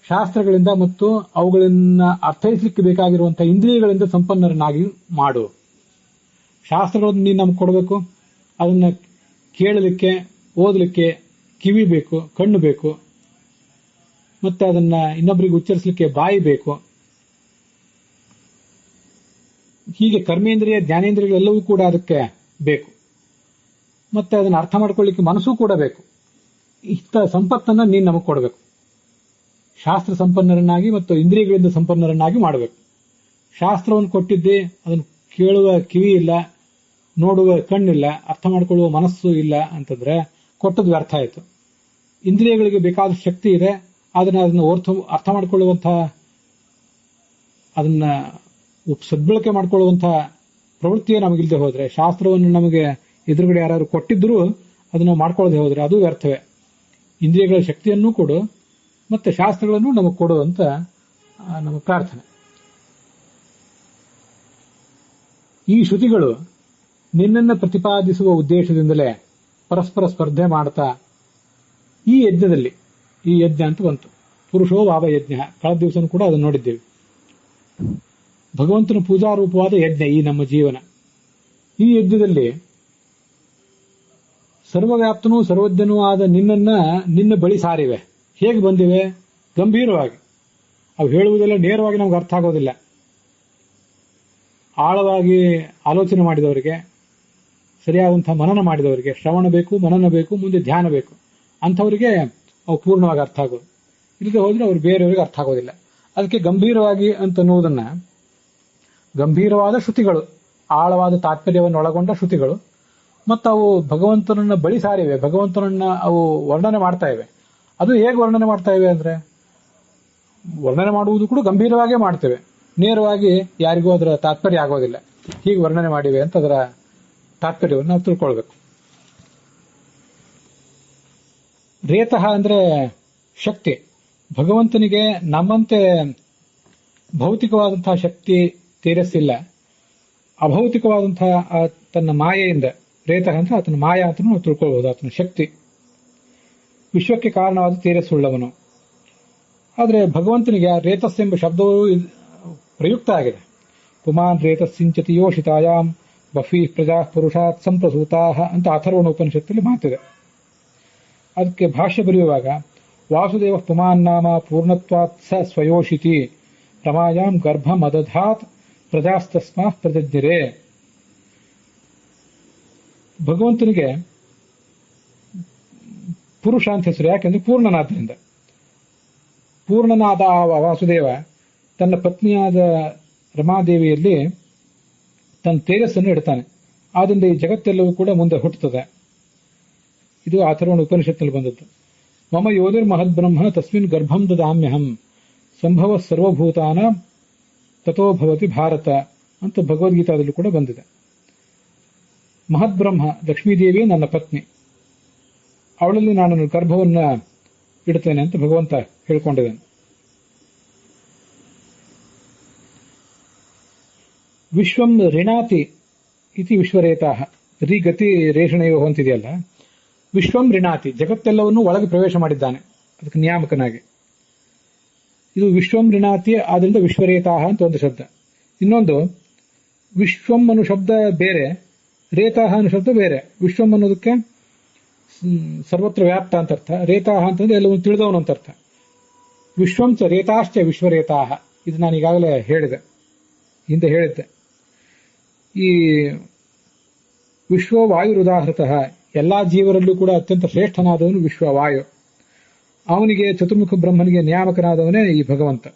ಶಾಸ್ತ್ರಗಳಿಂದ ಮತ್ತು ಅವುಗಳನ್ನ ಅರ್ಥೈಸಲಿಕ್ಕೆ ಬೇಕಾಗಿರುವಂತಹ ಇಂದ್ರಿಯಗಳಿಂದ ಸಂಪನ್ನರನ್ನಾಗಿ ಮಾಡು. ಶಾಸ್ತ್ರಗಳನ್ನು ನೀನು ನಮ್ಗೆ ಕೊಡಬೇಕು. ಅದನ್ನ ಕೇಳಲಿಕ್ಕೆ, ಓದಲಿಕ್ಕೆ ಕಿವಿ ಬೇಕು, ಕಣ್ಣು ಬೇಕು, ಮತ್ತೆ ಅದನ್ನ ಇನ್ನೊಬ್ಬರಿಗೆ ಉಚ್ಚರಿಸಲಿಕ್ಕೆ ಬಾಯಿ ಬೇಕು. ಹೀಗೆ ಕರ್ಮೇಂದ್ರಿಯ, ಜ್ಞಾನೇಂದ್ರಿಯಗಳೆಲ್ಲವೂ ಕೂಡ ಅದಕ್ಕೆ ಬೇಕು. ಮತ್ತೆ ಅದನ್ನು ಅರ್ಥ ಮಾಡ್ಕೊಳ್ಳಿಕ್ಕೆ ಮನಸ್ಸೂ ಕೂಡ ಬೇಕು. ಇಂಥ ಸಂಪತ್ತನ್ನ ನೀನು ನಮಗೆ ಕೊಡಬೇಕು. ಶಾಸ್ತ್ರ ಸಂಪನ್ನರನ್ನಾಗಿ ಮತ್ತು ಇಂದ್ರಿಯಗಳಿಂದ ಸಂಪನ್ನರನ್ನಾಗಿ ಮಾಡಬೇಕು. ಶಾಸ್ತ್ರವನ್ನು ಕೊಟ್ಟಿದ್ದೆ, ಅದನ್ನು ಕೇಳುವ ಕಿವಿ ಇಲ್ಲ, ನೋಡುವ ಕಣ್ಣಿಲ್ಲ, ಅರ್ಥ ಮಾಡಿಕೊಳ್ಳುವ ಮನಸ್ಸು ಇಲ್ಲ ಅಂತಂದ್ರೆ ಕೊಟ್ಟದ್ದು ವ್ಯರ್ಥ ಆಯಿತು. ಇಂದ್ರಿಯಗಳಿಗೆ ಬೇಕಾದ ಶಕ್ತಿ ಇದೆ, ಅದನ್ನು ಅರ್ಥ ಮಾಡಿಕೊಳ್ಳುವಂತಹ, ಅದನ್ನ ಸದ್ಬಳಕೆ ಮಾಡಿಕೊಳ್ಳುವಂತಹ ಪ್ರವೃತ್ತಿಯೇ ನಮಗಿಲ್ಲದೆ ಹೋದ್ರೆ, ಶಾಸ್ತ್ರವನ್ನು ನಮಗೆ ಎದುರುಗಡೆ ಯಾರು ಕೊಟ್ಟಿದ್ದರೂ ಅದನ್ನು ಮಾಡ್ಕೊಳ್ಳದೆ ಹೋದ್ರೆ ಅದು ವ್ಯರ್ಥವೇ. ಇಂದ್ರಿಯಗಳ ಶಕ್ತಿಯನ್ನೂ ಕೊಡು, ಮತ್ತೆ ಶಾಸ್ತ್ರಗಳನ್ನು ನಮಗೆ ಕೊಡು ಅಂತ ನಮ್ಮ ಪ್ರಾರ್ಥನೆ. ಈ ಶ್ರುತಿಗಳು ನಿನ್ನನ್ನು ಪ್ರತಿಪಾದಿಸುವ ಉದ್ದೇಶದಿಂದಲೇ ಪರಸ್ಪರ ಸ್ಪರ್ಧೆ ಮಾಡ್ತಾ ಈ ಯಜ್ಞದಲ್ಲಿ, ಈ ಯಜ್ಞ ಅಂತ ಬಂತು, ಪುರುಷೋ ವಾವ ಯಜ್ಞ, ಕಳೆದ ದಿವಸ ಕೂಡ ಅದನ್ನು ನೋಡಿದ್ದೇವೆ. ಭಗವಂತನ ಪೂಜಾರೂಪವಾದ ಯಜ್ಞ ಈ ನಮ್ಮ ಜೀವನ. ಈ ಯಜ್ಞದಲ್ಲಿ ಸರ್ವವ್ಯಾಪ್ತನೂ ಸರ್ವಜ್ಞನೂ ಆದ ನಿನ್ನ ಬಳಿ ಸಾರಿವೆ. ಹೇಗೆ ಬಂದಿವೆ? ಗಂಭೀರವಾಗಿ. ಅವು ಹೇಳುವುದೆಲ್ಲ ನೇರವಾಗಿ ನಮ್ಗೆ ಅರ್ಥ ಆಗೋದಿಲ್ಲ. ಆಳವಾಗಿ ಆಲೋಚನೆ ಮಾಡಿದವರಿಗೆ, ಸರಿಯಾದಂತಹ ಮನನ ಮಾಡಿದವರಿಗೆ, ಶ್ರವಣ ಬೇಕು, ಮನನ ಬೇಕು, ಮುಂದೆ ಧ್ಯಾನ ಬೇಕು, ಅಂಥವರಿಗೆ ಅವು ಪೂರ್ಣವಾಗಿ ಅರ್ಥ ಆಗೋದು. ಇಲ್ಲದೆ ಹೋದ್ರೆ ಅವ್ರು ಬೇರೆಯವರಿಗೆ ಅರ್ಥ ಆಗೋದಿಲ್ಲ. ಅದಕ್ಕೆ ಗಂಭೀರವಾಗಿ ಅಂತನ್ನುವುದನ್ನ, ಗಂಭೀರವಾದ ಶ್ರುತಿಗಳು, ಆಳವಾದ ತಾತ್ಪರ್ಯವನ್ನು ಒಳಗೊಂಡ ಶ್ರುತಿಗಳು, ಮತ್ತು ಅವು ಭಗವಂತನನ್ನ ಬಳಿ ಸಾರಿವೆ, ಭಗವಂತನನ್ನ ಅವು ವರ್ಣನೆ ಮಾಡ್ತಾ ಇವೆ. ಅದು ಹೇಗೆ ವರ್ಣನೆ ಮಾಡ್ತಾ ಇವೆ ಅಂದ್ರೆ, ವರ್ಣನೆ ಮಾಡುವುದು ಕೂಡ ಗಂಭೀರವಾಗೇ ಮಾಡ್ತೇವೆ, ನೇರವಾಗಿ ಯಾರಿಗೂ ಅದರ ತಾತ್ಪರ್ಯ ಆಗೋದಿಲ್ಲ. ಹೀಗೆ ವರ್ಣನೆ ಮಾಡಿವೆ ಅಂತ ಅದರ ತಾತ್ಪರ್ಯವನ್ನು ನಾವು ತಿಳ್ಕೊಳ್ಬೇಕು. ರೇತಃ ಅಂದ್ರೆ ಶಕ್ತಿ. ಭಗವಂತನಿಗೆ ನಮ್ಮಂತೆ ಭೌತಿಕವಾದಂತಹ ಶಕ್ತಿ ತೇರಸ್ಸಿಲ್ಲ. ಅಭೌತಿಕವಾದಂತಹ ತನ್ನ ಮಾಯೆಯಿಂದ, ರೇತಃ ಅಂತ ಆತನ ಮಾಯಾ ಅಂತ ನಾವು ತಿಳ್ಕೊಳ್ಬಹುದು. ಆತನ ಶಕ್ತಿ ವಿಶ್ವಕ್ಕೆ ಕಾರಣವಾದ ತೇರಸ್ಸುಳ್ಳವನು. ಆದರೆ ಭಗವಂತನಿಗೆ ರೇತಸ್ ಎಂಬ ಶಬ್ದವು ಪ್ರಯುಕ್ತ ಆಗಿದೆ. ಪುಮಾನ್ ರೇತಸ್ಸಿಂಚತಿ ಯೋಷಿತಾಯಾಮ್ ಬಫೀ ಪ್ರಜಾ ಪುರುಷಾತ್ ಸಂಪ್ರಸೂತಾಹ ಅಂತ ಅಥರ್ವಣ ಉಪನಿಷತ್ತಲ್ಲಿ ಮಾತಿದೆ. ಅದಕ್ಕೆ ಭಾಷ್ಯ ಬರೆಯುವಾಗ ವಾಸುದೇವ ಪುಮಾನ್ ನಾಮ ಪೂರ್ಣತ್ವಾತ್ ಸ ಸ್ವಯೋಷಿತಿ ರಮಾಯಾಮ್ ಗರ್ಭ ಮದಧಾತ್ ಪ್ರಜಾಸ್ತಸ್ಮಾ ಪ್ರಜಜ್ಞರೇ. ಭಗವಂತನಿಗೆ ಪುರುಷ ಅಂತ ಹೆಸರು. ಯಾಕೆಂದ್ರೆ ಪೂರ್ಣನಾದ್ರಿಂದ. ಪೂರ್ಣನಾದ ವಾಸುದೇವ ತನ್ನ ಪತ್ನಿಯಾದ ರಮಾದೇವಿಯಲ್ಲಿ ತನ್ನ ತೇಜಸ್ಸನ್ನು ಇಡ್ತಾನೆ. ಆದ್ದರಿಂದ ಈ ಜಗತ್ತೆಲ್ಲವೂ ಕೂಡ ಮುಂದೆ ಹುಟ್ಟುತ್ತದೆ. ಇದು ಅಥರ್ವಣ ಉಪನಿಷತ್ನಲ್ಲಿ ಬಂದದ್ದು. ಮಮ ಯೋನಿರ್ ಮಹದ್ಬ್ರಹ್ಮ ತಸ್ಮಿನ್ ಗರ್ಭಂ ದದಾಮ್ಯಹಂ ಸಂಭವ ಸರ್ವಭೂತಾನ ತಥೋ ಭವತಿ ಭಾರತ ಅಂತ ಭಗವದ್ಗೀತಾದಲ್ಲೂ ಕೂಡ ಬಂದಿದೆ. ಮಹದ್ಬ್ರಹ್ಮ ಲಕ್ಷ್ಮೀದೇವಿಯೇ ನನ್ನ ಪತ್ನಿ, ಅವಳಲ್ಲಿ ನಾನು ಗರ್ಭವನ್ನ ಇಡುತ್ತೇನೆ ಅಂತ ಭಗವಂತ ಹೇಳ್ಕೊಂಡಿದ್ದಾನೆ. ವಿಶ್ವಂ ಋಣಾತಿ ಇತಿ ವಿಶ್ವರೇತಾಹ ರೀ ಗತಿ ರೇಷಣೆಯೋ ಅಂತಿದೆಯಲ್ಲ, ವಿಶ್ವಂ ಋಣಾತಿ ಜಗತ್ತೆಲ್ಲವನ್ನೂ ಒಳಗೆ ಪ್ರವೇಶ ಮಾಡಿದ್ದಾನೆ ಅದಕ್ಕೆ ನಿಯಾಮಕನಾಗಿ. ಇದು ವಿಶ್ವಂ ಋಣಾತಿ, ಆದ್ರಿಂದ ವಿಶ್ವರೇತಾಹ ಅಂತ ಒಂದು ಶಬ್ದ. ಇನ್ನೊಂದು ವಿಶ್ವಂ ಅನ್ನೋ ಶಬ್ದ ಬೇರೆ, ರೇತಾಹ ಅನ್ನೋ ಶಬ್ದ ಬೇರೆ. ವಿಶ್ವಂ ಅನ್ನೋದಕ್ಕೆ ಸರ್ವತ್ರ ವ್ಯಾಪ್ತ ಅಂತ ಅರ್ಥ, ರೇತಾಹ ಅಂತಂದ್ರೆ ಎಲ್ಲವನ್ನು ತಿಳಿದವನು ಅಂತ ಅರ್ಥ. ವಿಶ್ವಂ ಚ ರೇತಾಶ್ಚ ವಿಶ್ವರೇತಾಹ, ಇದು ನಾನು ಈಗಾಗಲೇ ಹಿಂದೆ ಹೇಳಿದ್ದೆ. ಈ ವಿಶ್ವವಾಯುರುದಾಹೃತಃ, ಎಲ್ಲಾ ಜೀವರಲ್ಲೂ ಕೂಡ ಅತ್ಯಂತ ಶ್ರೇಷ್ಠನಾದವನು ವಿಶ್ವವಾಯು. ಅವನಿಗೆ ಚತುರ್ಮುಖ ಬ್ರಹ್ಮನಿಗೆ ನಿಯಾಮಕನಾದವನೇ ಈ ಭಗವಂತ.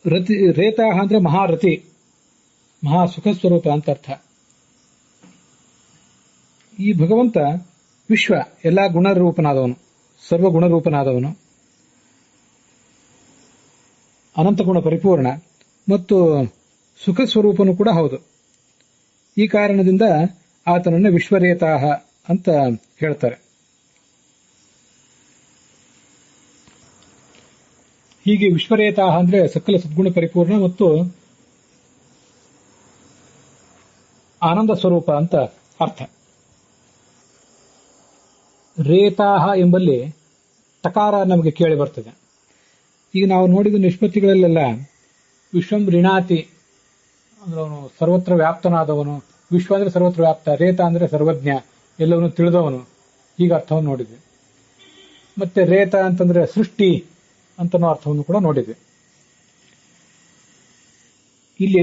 ರತಿ ರೇತಾಹ ಅಂದ್ರೆ ಮಹಾರತಿ, ಮಹಾ ಸುಖ ಸ್ವರೂಪ ಅಂತ ಅರ್ಥ. ಈ ಭಗವಂತ ವಿಶ್ವ ಎಲ್ಲಾ ಗುಣರೂಪನಾದವನು, ಸರ್ವಗುಣರೂಪನಾದವನು, ಅನಂತ ಗುಣ ಪರಿಪೂರ್ಣ ಮತ್ತು ಸುಖ ಸ್ವರೂಪನು ಕೂಡ ಹೌದು. ಈ ಕಾರಣದಿಂದ ಆತನನ್ನು ವಿಶ್ವರೇತಾಹ ಅಂತ ಹೇಳ್ತಾರೆ. ಹೀಗೆ ವಿಶ್ವರೇತಾಹ ಅಂದ್ರೆ ಸಕಲ ಸದ್ಗುಣ ಪರಿಪೂರ್ಣ ಮತ್ತು ಆನಂದ ಸ್ವರೂಪ ಅಂತ ಅರ್ಥ. ರೇತಾಹ ಎಂಬಲ್ಲಿ ಟಕಾರ ನಮಗೆ ಕೇಳಿ ಬರ್ತದೆ. ಈಗ ನಾವು ನೋಡಿದ ನಿಷ್ಪತ್ತಿಗಳಲ್ಲೆಲ್ಲ ವಿಶ್ವಂ ಋಣಾತಿ ಅಂದ್ರೆ ಅವನು ಸರ್ವತ್ರ ವ್ಯಾಪ್ತನಾದವನು, ವಿಶ್ವ ಅಂದ್ರೆ ಸರ್ವತ್ರ ವ್ಯಾಪ್ತ, ರೇತ ಅಂದ್ರೆ ಸರ್ವಜ್ಞ, ಎಲ್ಲವನ್ನೂ ತಿಳಿದವನು, ಹೀಗೆ ಅರ್ಥವನ್ನು ನೋಡಿದ್ವಿ. ಮತ್ತೆ ರೇತ ಅಂತಂದ್ರೆ ಸೃಷ್ಟಿ ಅಂತನೋ ಅರ್ಥವನ್ನು ಕೂಡ ನೋಡಿದ್ವಿ. ಇಲ್ಲಿ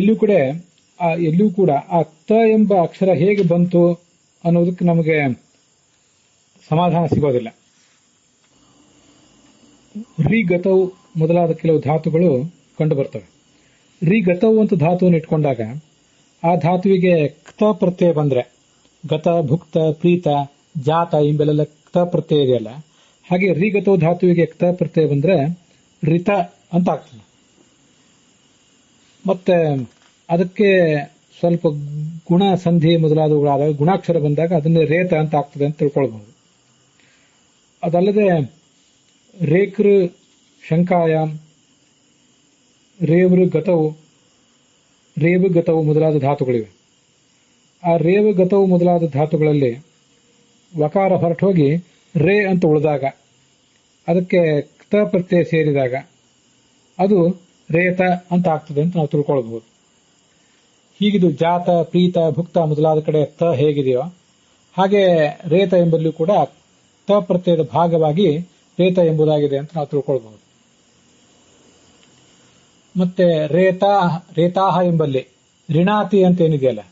ಎಲ್ಲೂ ಕೂಡ ಆ ತ ಎಂಬ ಅಕ್ಷರ ಹೇಗೆ ಬಂತು ಅನ್ನೋದಕ್ಕೆ ನಮಗೆ ಸಮಾಧಾನ ಸಿಗೋದಿಲ್ಲ. ರಿಗತವು ಮೊದಲಾದ ಕೆಲವು ಧಾತುಗಳು ಕಂಡು ಬರ್ತವೆ. ರಿಗತವು ಅಂತ ಧಾತುವನ್ನು ಇಟ್ಕೊಂಡಾಗ ಆ ಧಾತುವಿಗೆ ಕ್ತ ಪ್ರತ್ಯಯ ಬಂದ್ರೆ, ಗತ, ಭುಕ್ತ, ಪ್ರೀತ, ಜಾತ ಇಂಬೆಲ್ಲ ಕ್ತ ಪ್ರತ್ಯಯ ಇದೆಯಲ್ಲ, ಹಾಗೆ ರಿಗತವು ಧಾತುವಿಗೆ ಕ್ತ ಪ್ರತ್ಯಯ ಬಂದ್ರೆ ರಿತ ಅಂತ ಆಗ್ತದೆ. ಮತ್ತೆ ಅದಕ್ಕೆ ಸ್ವಲ್ಪ ಗುಣ ಸಂಧಿ ಮೊದಲಾದವುಗಳಾದಾಗ ಗುಣಾಕ್ಷರ ಬಂದಾಗ ಅದನ್ನೇ ರೇತ ಅಂತ ಆಗ್ತದೆ ಅಂತ ತಿಳ್ಕೊಳ್ಬಹುದು. ಅದಲ್ಲದೆ ರೇಕೃ, ಶಂಕಾಯಾಮ್, ರೇವೃ ಗತವು, ರೇವು ಗತವು ಮೊದಲಾದ ಧಾತುಗಳಿವೆ. ಆ ರೇವು ಗತವು ಮೊದಲಾದ ಧಾತುಗಳಲ್ಲಿ ವಕಾರ ಹೊರಟೋಗಿ ರೇ ಅಂತ ಉಳಿದಾಗ, ಅದಕ್ಕೆ ಕ್ತ ಪ್ರತ್ಯಯ ಸೇರಿದಾಗ ಅದು ರೇತ ಅಂತ ಆಗ್ತದೆ ಅಂತ ನಾವು ತಿಳ್ಕೊಳ್ಬಹುದು. ಹೀಗಿದು ಜಾತ, ಪ್ರೀತ, ಭುಕ್ತ ಮೊದಲಾದ ಕಡೆ ತ ಹೇಗಿದೆಯೋ ಹಾಗೆ ರೇತ ಎಂಬಲ್ಲೂ ಕೂಡ ತ ಪ್ರತ್ಯಯದ ಭಾಗವಾಗಿ ರೇತ ಎಂಬುದಾಗಿದೆ ಅಂತ ನಾವು ತಿಳ್ಕೊಳ್ಬಹುದು. ಮತ್ತೆ ರೇತಾಹ ಎಂಬಲ್ಲಿ ಋಣಾತಿ ಅಂತ ಏನಿದೆಯಲ್ಲ,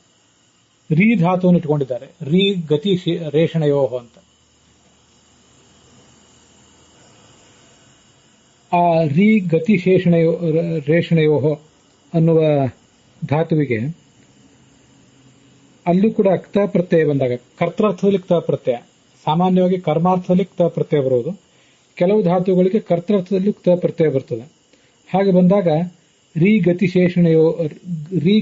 ರೀ ಧಾತುವನ್ನು ಇಟ್ಕೊಂಡಿದ್ದಾರೆ, ರೀ ಗತಿ ರೇಷಣಯೋಹ ಅಂತ. ಆ ರೀ ಗತಿ ರೇಷಣಯೋಹ ಅನ್ನುವ ಧಾತುವಿಗೆ ಅಲ್ಲೂ ಕೂಡ ಕ್ತ ಪ್ರತ್ಯಯ ಬಂದಾಗ, ಕರ್ತರ್ಥದಲ್ಲಿ ಕ್ತ ಪ್ರತ್ಯಯ, ಸಾಮಾನ್ಯವಾಗಿ ಕರ್ಮಾರ್ಥದಲ್ಲಿ ಕ್ತ ಪ್ರತ್ಯಯ ಬರುವುದು, ಕೆಲವು ಧಾತುಗಳಿಗೆ ಕರ್ತರ್ಥದಲ್ಲಿ ಕ್ತ ಪ್ರತ್ಯಯ ಬರ್ತದೆ. ಹಾಗೆ ಬಂದಾಗ ರೀ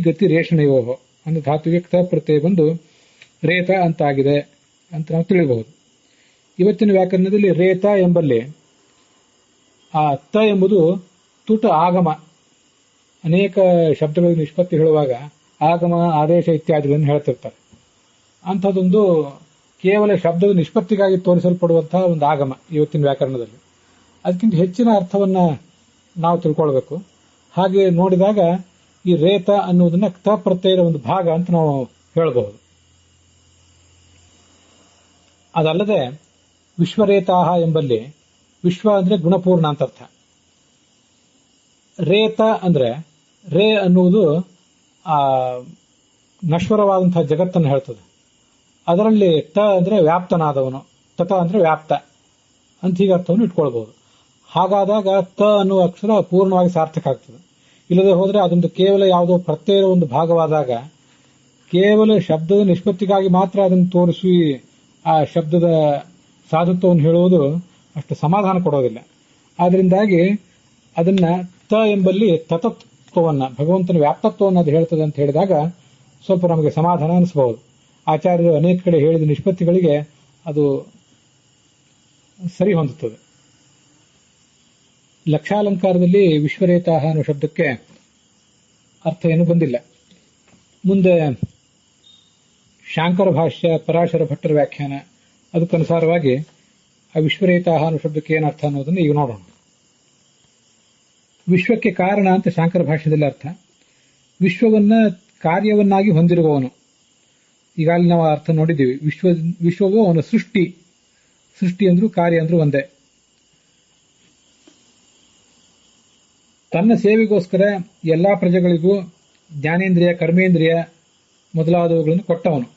ಗತಿ ರೇಷಣಯೋಹ ಅನ್ನೋ ಧಾತುವಿಗೆ ಕ್ತ ಪ್ರತ್ಯಯ ಬಂದು ರೇತ ಅಂತಾಗಿದೆ ಅಂತ ನಾವು ತಿಳಿಯಬಹುದು. ಇವತ್ತಿನ ವ್ಯಾಕರಣದಲ್ಲಿ ರೇತ ಎಂಬಲ್ಲಿ ಆ ತ ಎಂಬುದು ತುಟ ಆಗಮ. ಅನೇಕ ಶಬ್ದಗಳಿಗೆ ನಿಷ್ಪತ್ತಿ ಹೇಳುವಾಗ ಆಗಮ, ಆದೇಶ ಇತ್ಯಾದಿಗಳನ್ನು ಹೇಳ್ತಿರ್ತಾರೆ. ಅಂಥದ್ದೊಂದು ಕೇವಲ ಶಬ್ದದ ನಿಷ್ಪತ್ತಿಗಾಗಿ ತೋರಿಸಲ್ಪಡುವಂತಹ ಒಂದು ಆಗಮ ಇವತ್ತಿನ ವ್ಯಾಕರಣದಲ್ಲಿ. ಅದಕ್ಕಿಂತ ಹೆಚ್ಚಿನ ಅರ್ಥವನ್ನ ನಾವು ತಿಳ್ಕೊಳ್ಬೇಕು. ಹಾಗೆ ನೋಡಿದಾಗ ಈ ರೇತ ಅನ್ನುವುದನ್ನ ಕ್ತ ಪ್ರತ್ಯಯದ ಒಂದು ಭಾಗ ಅಂತ ನಾವು ಹೇಳಬಹುದು. ಅದಲ್ಲದೆ ವಿಶ್ವರೇತಾಹ ಎಂಬಲ್ಲಿ ವಿಶ್ವ ಅಂದ್ರೆ ಗುಣಪೂರ್ಣ ಅಂತ ಅರ್ಥ. ರೇತ ಅಂದ್ರೆ ರೇ ಅನ್ನುವುದು ಆ ನಶ್ವರವಾದಂತಹ ಜಗತ್ತನ್ನು ಹೇಳ್ತದೆ. ಅದರಲ್ಲಿ ತ ಅಂದ್ರೆ ವ್ಯಾಪ್ತನಾದವನು, ತತ ಅಂದ್ರೆ ವ್ಯಾಪ್ತ ಅಂತ ಹೀಗೆ ಅರ್ಥವನ್ನು ಇಟ್ಕೊಳ್ಬಹುದು. ಹಾಗಾದಾಗ ತ ಅನ್ನುವ ಅಕ್ಷರ ಪೂರ್ಣವಾಗಿ ಸಾರ್ಥಕ ಆಗ್ತದೆ. ಇಲ್ಲದೆ ಹೋದ್ರೆ ಅದೊಂದು ಕೇವಲ ಯಾವುದೋ ಪ್ರತ್ಯಯದ ಒಂದು ಭಾಗವಾದಾಗ ಕೇವಲ ಶಬ್ದದ ನಿಷ್ಪತ್ತಿಗಾಗಿ ಮಾತ್ರ ಅದನ್ನು ತೋರಿಸಿ ಆ ಶಬ್ದದ ಸಾಧುತ್ವವನ್ನು ಹೇಳುವುದು ಅಷ್ಟು ಸಮಾಧಾನ ಕೊಡೋದಿಲ್ಲ. ಆದ್ರಿಂದಾಗಿ ಅದನ್ನ ತ ಎಂಬಲ್ಲಿ ತತತ್ ಭಗವಂತನ ವ್ಯಾಪ್ತತ್ವವನ್ನು ಅದು ಹೇಳ್ತದೆ ಅಂತ ಹೇಳಿದಾಗ ಸ್ವಲ್ಪ ನಮಗೆ ಸಮಾಧಾನ ಅನಿಸಬಹುದು. ಆಚಾರ್ಯರು ಅನೇಕ ಕಡೆ ಹೇಳಿದ ನಿಷ್ಪತ್ತಿಗಳಿಗೆ ಅದು ಸರಿ ಹೊಂದುತ್ತದೆ. ಲಕ್ಷಾಲಂಕಾರದಲ್ಲಿ ವಿಶ್ವರೇತಾಹ ಅನ್ನೋ ಶಬ್ದಕ್ಕೆ ಅರ್ಥ ಏನು ಬಂದಿಲ್ಲ. ಮುಂದೆ ಶಾಂಕರ ಭಾಷ್ಯ, ಪರಾಶರ ಭಟ್ಟರ ವ್ಯಾಖ್ಯಾನ ಅದಕ್ಕನುಸಾರವಾಗಿ ಆ ವಿಶ್ವರೇತಾಹ ಅನ್ನೋ ಶಬ್ದಕ್ಕೆ ಏನು ಅರ್ಥ ಅನ್ನೋದನ್ನು ಈಗ ನೋಡೋಣ. ವಿಶ್ವಕ್ಕೆ ಕಾರಣ ಅಂತ ಶಾಂಕರ ಭಾಷ್ಯದಲ್ಲಿ ಅರ್ಥ. ವಿಶ್ವವನ್ನ ಕಾರ್ಯವನ್ನಾಗಿ ಹೊಂದಿರುವವನು. ಈಗಾಗಲೇ ನಾವು ಅರ್ಥ ನೋಡಿದ್ದೀವಿ. ವಿಶ್ವವು ಅವನ ಸೃಷ್ಟಿ ಅಂದ್ರೂ ಕಾರ್ಯ ಅಂದ್ರೂ ಒಂದೇ. ತನ್ನ ಸೇವೆಗೋಸ್ಕರ ಎಲ್ಲಾ ಪ್ರಜೆಗಳಿಗೂ ಜ್ಞಾನೇಂದ್ರಿಯ, ಕರ್ಮೇಂದ್ರಿಯ ಮೊದಲಾದವುಗಳನ್ನು ಕೊಟ್ಟವನು.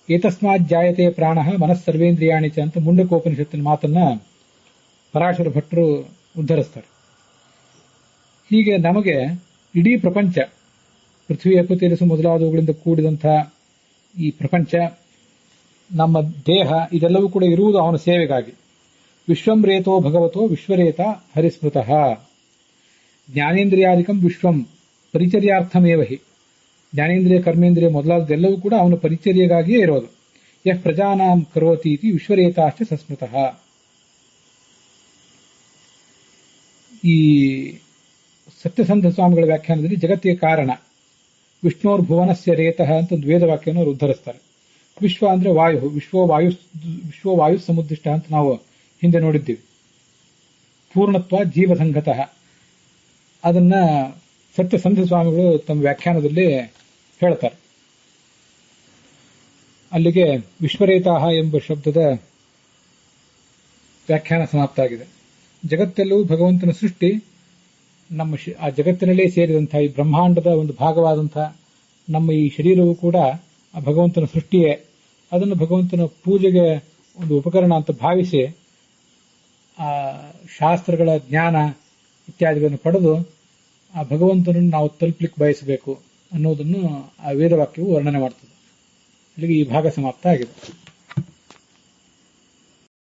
ಏತಸ್ಮಾತ್ ಜಾಯತೆ ಪ್ರಾಣ ಮನಸ್ಸರ್ವೇಂದ್ರಿಯಾಣಿ ಚ ಅಂತ ಮುಂಡಕೋಪನಿಷತ್ತಿನ ಮಾತನ್ನ ಪರಾಶರ ಭಟ್ಟರು ಉದ್ಧರಿಸ್ತಾರೆ. ಹೀಗೆ ನಮಗೆ ಇಡೀ ಪ್ರಪಂಚ, ಪೃಥ್ವಿ, ಅಪ್ಪು, ತೇಜಸ್ಸು ಮೊದಲಾದವುಗಳಿಂದ ಕೂಡಿದಂತಹ ಈ ಪ್ರಪಂಚ, ನಮ್ಮ ದೇಹ, ಇದೆಲ್ಲವೂ ಕೂಡ ಇರುವುದು ಅವನ ಸೇವೆಗಾಗಿ. ವಿಶ್ವಂ ರೇತೋ ಭಗವತೋ ವಿಶ್ವರೇತ ಹರಿಸ್ಮೃತಃ. ಜ್ಞಾನೇಂದ್ರಿಯಾದಿಕಂ ವಿಶ್ವಂ ಪರಿಚರ್ಯಾರ್ಥಮೇವ ಹಿ. ಜ್ಞಾನೇಂದ್ರಿಯ, ಕರ್ಮೇಂದ್ರಿಯ ಮೊದಲಾದೆಲ್ಲವೂ ಕೂಡ ಅವನ ಪರಿಚರ್ಯೆಗಾಗಿಯೇ ಇರೋದು. ಯಃ ಪ್ರಜಾನಾಂ ಕರೋತಿ ಇತಿ ವಿಶ್ವರೇತಾಶ್ಚ ಸಸ್ಮೃತಃ. ಈ ಸತ್ಯಸಂಧ ಸ್ವಾಮಿಗಳ ವ್ಯಾಖ್ಯಾನದಲ್ಲಿ ಜಗತ್ತಿಗೆ ಕಾರಣ ವಿಷ್ಣೋರ್ ಭುವನಸ್ಯ ರೇತಃ ಅಂತ ಒಂದು ವೇದವಾಕ್ಯವನ್ನು ಅವರು ಉದ್ಧರಿಸ್ತಾರೆ. ವಿಶ್ವ ಅಂದ್ರೆ ವಾಯು, ವಿಶ್ವ ವಾಯು ಸಮುದ್ದಿಷ್ಟ ಅಂತ ನಾವು ಹಿಂದೆ ನೋಡಿದ್ದೀವಿ. ಪೂರ್ಣತ್ವ ಜೀವಸಂಗತಃ, ಅದನ್ನ ಸತ್ಯಸಂಧ ಸ್ವಾಮಿಗಳು ತಮ್ಮ ವ್ಯಾಖ್ಯಾನದಲ್ಲಿ ಹೇಳ್ತಾರೆ. ಅಲ್ಲಿಗೆ ವಿಶ್ವರೇತಾಹ ಎಂಬ ಶಬ್ದದ ವ್ಯಾಖ್ಯಾನ ಸಮಾಪ್ತ ಆಗಿದೆ. ಜಗತ್ತೆಲ್ಲವೂ ಭಗವಂತನ ಸೃಷ್ಟಿ. ಆ ಜಗತ್ತಿನಲ್ಲೇ ಸೇರಿದಂತಹ ಈ ಬ್ರಹ್ಮಾಂಡದ ಒಂದು ಭಾಗವಾದಂತಹ ನಮ್ಮ ಈ ಶರೀರವು ಕೂಡ ಆ ಭಗವಂತನ ಸೃಷ್ಟಿಯೇ. ಅದನ್ನು ಭಗವಂತನ ಪೂಜೆಗೆ ಒಂದು ಉಪಕರಣ ಅಂತ ಭಾವಿಸಿ ಆ ಶಾಸ್ತ್ರಗಳ ಜ್ಞಾನ ಇತ್ಯಾದಿಗಳನ್ನು ಪಡೆದು ಆ ಭಗವಂತನನ್ನು ನಾವು ತಲುಪಲಿಕ್ಕೆ ಬಯಸಬೇಕು ಅನ್ನೋದನ್ನು ಆ ವೇದವಾಕ್ಯವು ವರ್ಣನೆ ಮಾಡ್ತದೆ. ಅಲ್ಲಿಗೆ ಈ ಭಾಗ ಸಮಾಪ್ತ ಆಗಿದೆ.